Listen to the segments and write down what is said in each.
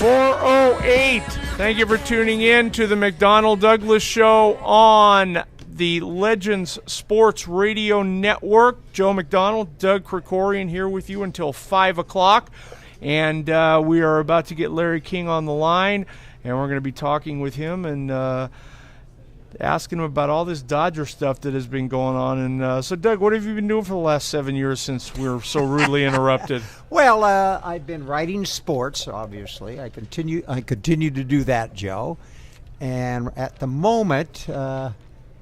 4:08. Thank you for tuning in to the McDonnell Douglas Show on the Legends Sports Radio Network. Joe McDonnell, Doug Krikorian here with you until 5 o'clock. And we are about to get Larry King on the line, and we're going to be talking with him and asking him about all this Dodger stuff that has been going on. And so, Doug, what have you been doing for the last 7 years since we were so rudely interrupted? Well, I've been writing sports, obviously. I continue to do that, Joe. And at the moment, I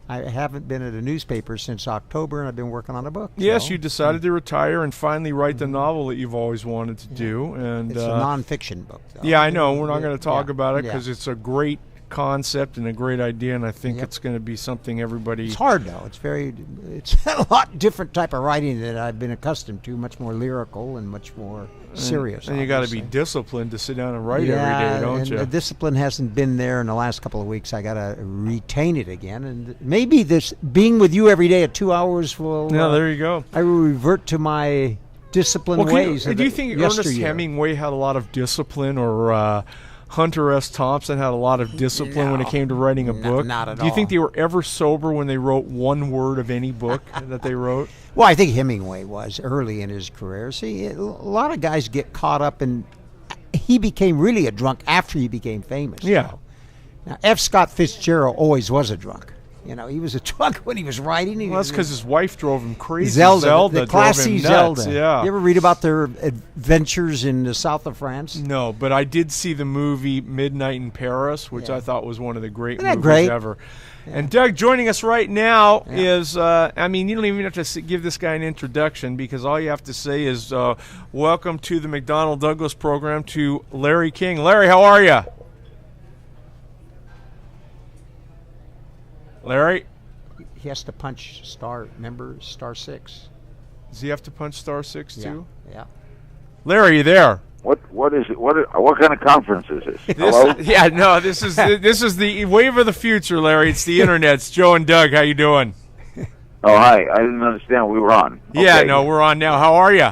haven't been at a newspaper since October, and I've been working on a book. Yes, Joe. you decided to retire and finally write the novel that you've always wanted to do. And it's a nonfiction book, though. Yeah, I know. We're not going to talk about it because yeah. it's a great concept and a great idea, and I think it's going to be something everybody... It's hard, though. It's a lot different type of writing that I've been accustomed to, much more lyrical and much more serious. And you got to be disciplined to sit down and write every day, don't you? The discipline hasn't been there in the last couple of weeks. I got to retain it again, and maybe this being with you every day at 2 hours will... Yeah, there you go. I will revert to my disciplined ways. Do you think Ernest Hemingway had a lot of discipline, or Hunter S. Thompson had a lot of discipline when it came to writing a book? Not at all. Do you think they were ever sober when they wrote one word of any book that they wrote? Well, I think Hemingway was early in his career. See, a lot of guys get caught up in... He became really a drunk after he became famous. Yeah. Now, F. Scott Fitzgerald always was a drunk. You know, he was a drunk when he was writing. Well, that's because his wife drove him crazy. Zelda the classy drove him nuts. Zelda. Yeah. You ever read about their adventures in the south of France? No, but I did see the movie Midnight in Paris, which I thought was one of the great movies ever. Yeah. And Doug, joining us right now is, you don't even have to give this guy an introduction, because all you have to say is, welcome to the McDonnell Douglas program to Larry King. Larry, how are you? Larry? He has to punch star 6. Does he have to punch star 6 too? Yeah. Larry, are you there? What is it? What kind of conference is this? Hello? This is the wave of the future, Larry. It's the internet. It's Joe and Doug. How you doing? Oh, hi. I didn't understand we were on. Yeah, no, we're on now. How are you?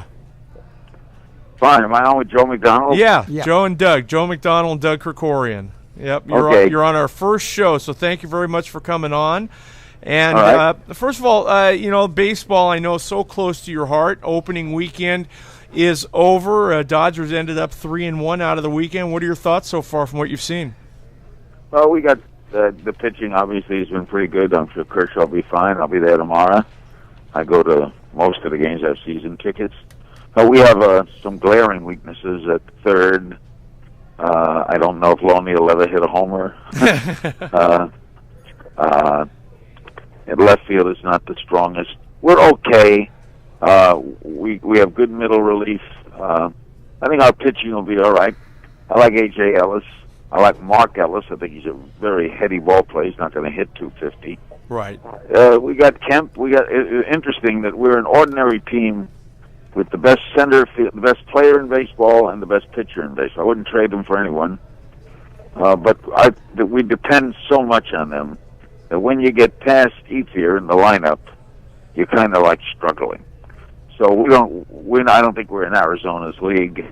Fine. Am I on with Joe McDonnell? Yeah. Joe and Doug. Joe McDonnell and Doug Krikorian. Yep, you're on our first show, so thank you very much for coming on. And first of all, baseball, I know, is so close to your heart. Opening weekend is over. Dodgers ended up 3-1 out of the weekend. What are your thoughts so far from what you've seen? Well, we got the pitching, obviously, has been pretty good. I'm sure Kershaw will be fine. I'll be there tomorrow. I go to most of the games. I have season tickets. But we have some glaring weaknesses at third. I don't know if Loney will ever hit a homer. And left field is not the strongest. We're okay. We have good middle relief. I think our pitching will be all right. I like A.J. Ellis. I like Mark Ellis. I think he's a very heady ball player. He's not going to hit 250. Right. We got Kemp. Interesting that we're an ordinary team with the best center field, the best player in baseball, and the best pitcher in baseball. I wouldn't trade them for anyone. But we depend so much on them that when you get past Ethier in the lineup, you're kind of like struggling. So I don't think we're in Arizona's league.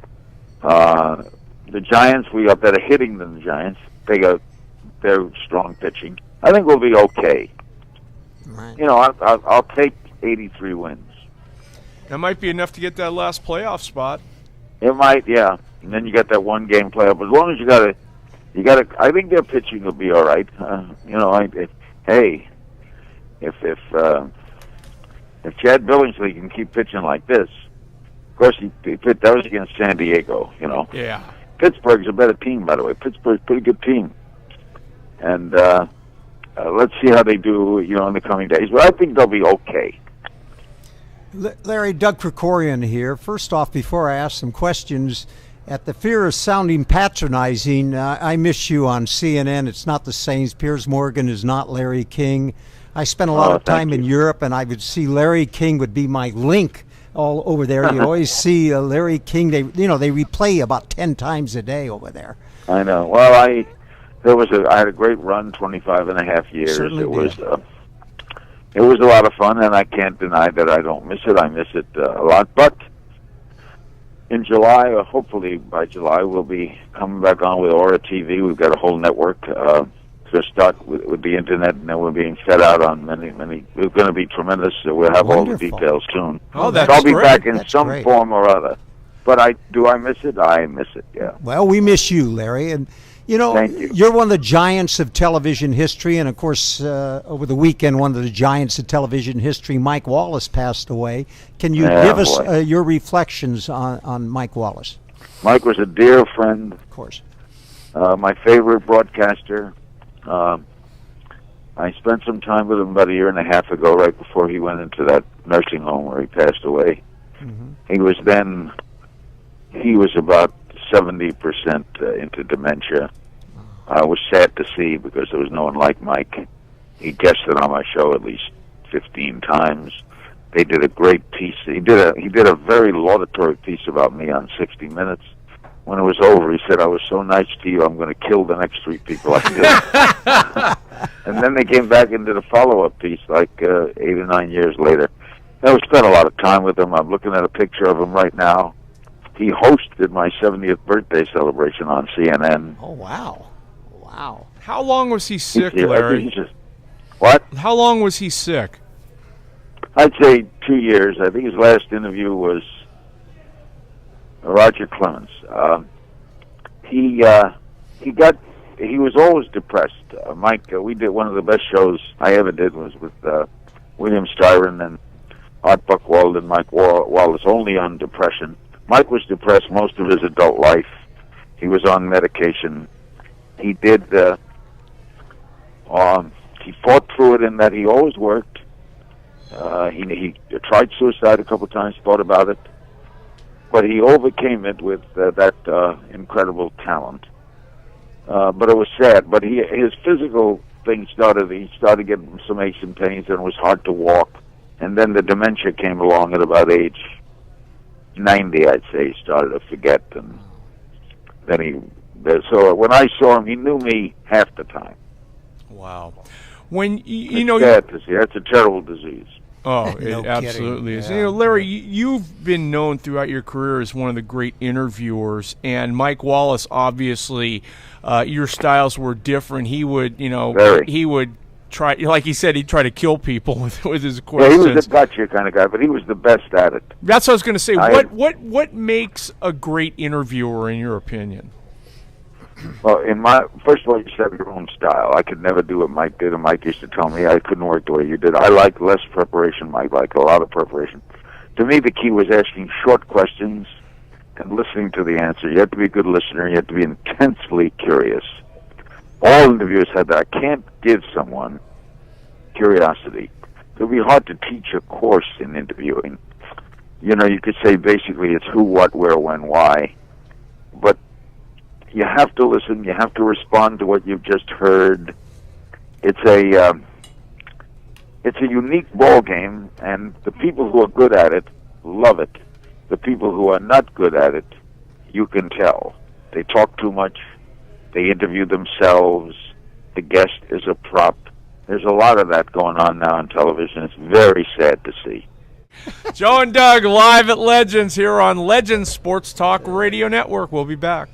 The Giants, we are better hitting than the Giants. They're strong pitching. I think we'll be okay. Right. I'll take 83 wins. That might be enough to get that last playoff spot. It might, yeah. And then you got that one game playoff. As long as you got to. I think their pitching will be all right. If Chad Billingsley can keep pitching like this, of course that was against San Diego. Yeah. Pittsburgh's a better team, by the way. Pittsburgh's a pretty good team, and let's see how they do, in the coming days. But I think they'll be okay. Larry, Doug Krikorian here. First off, before I ask some questions, at the fear of sounding patronizing, I miss you on CNN. It's not the Saints. Piers Morgan is not Larry King. I spent a lot of time in Europe, and I would see Larry King would be my link all over there. You always see Larry King. They replay about 10 times a day over there. I know. Well, I had a great run, 25 and a half years. It was a lot of fun, and I can't deny that I don't miss it. I miss it a lot. But in July, or hopefully by July, we'll be coming back on with Aura TV. We've got a whole network to start with the internet, and then we're being set out on many. We're going to be tremendous. So we'll have all the details soon. Oh, that's so I'll be great. back in That's some great. form or other. But I miss it. I miss it. Yeah. Well, we miss you, Larry. And, you know, Thank you. you're one of the giants of television history. And, of course, over the weekend, one of the giants of television history, Mike Wallace, passed away. Can you give us your reflections on Mike Wallace? Mike was a dear friend. Of course. My favorite broadcaster. I spent some time with him about a year and a half ago, right before he went into that nursing home where he passed away. Mm-hmm. He was about 70% into dementia. I was sad to see because there was no one like Mike. He guested on my show at least 15 times. They did a great piece. He did a very laudatory piece about me on 60 Minutes. When it was over, he said, "I was so nice to you, I'm going to kill the next 3 people I did." And then they came back and did a follow-up piece like 8 or 9 years later. I spent a lot of time with him. I'm looking at a picture of him right now. He hosted my 70th birthday celebration on CNN. Oh, wow. Wow. How long was he sick, I think Larry? What? How long was he sick? I'd say 2 years. I think his last interview was Roger Clemens. He was always depressed. Mike, we did one of the best shows I ever did was with William Styron and Art Buchwald and Mike Wallace, only on depression. Mike was depressed most of his adult life. He was on medication. He did. He fought through it in that he always worked. He tried suicide a couple times, thought about it, but he overcame it with that incredible talent. But it was sad. But his physical thing started. He started getting some aches and pains, and it was hard to walk. And then the dementia came along at about age 90, I'd say. He started to forget, and then so when I saw him, he knew me half the time. Wow. When you It's know, sad to see. That's a terrible disease. oh, No it absolutely kidding. is. Yeah. You know, Larry, you've been known throughout your career as one of the great interviewers, and Mike Wallace, obviously, your styles were different. He would, Very. he would try, like he said, he'd try to kill people with his Yeah, questions. he was a gotcha kind of guy, but he was the best at it. That's what I was going to say. I- What makes a great interviewer, in your opinion? Well, first of all, you should have your own style. I could never do what Mike did, and Mike used to tell me I couldn't work the way you did. I like less preparation. Mike liked a lot of preparation. To me, the key was asking short questions and listening to the answer. You have to be a good listener. You have to be intensely curious. All interviewers had that. I can't give someone curiosity. It would be hard to teach a course in interviewing. You could say basically it's who, what, where, when, why. But you have to listen. You have to respond to what you've just heard. It's a unique ball game, and the people who are good at it love it. The people who are not good at it, you can tell. They talk too much. They interview themselves. The guest is a prop. There's a lot of that going on now on television. It's very sad to see. Joe and Doug live at Legends here on Legends Sports Talk Radio Network. We'll be back.